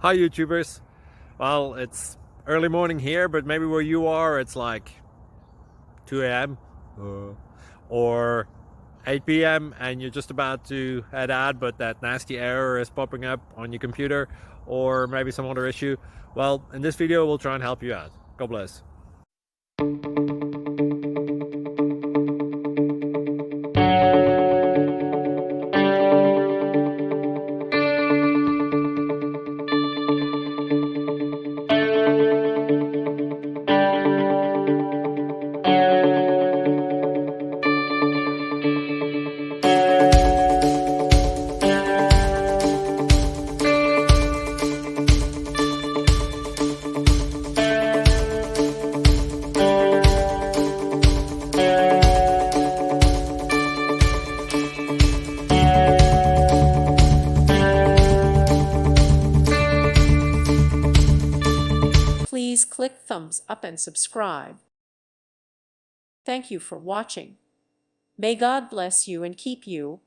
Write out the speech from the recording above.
Hi YouTubers. Well, it's early morning here, but maybe where you are it's like 2 a.m. or 8 p.m. and you're just about to head out, but that nasty error is popping up on your computer, or maybe some other issue. Well, in this video we'll try and help you out. God bless. Please click thumbs up and subscribe. Thank you for watching. May God bless you and keep you.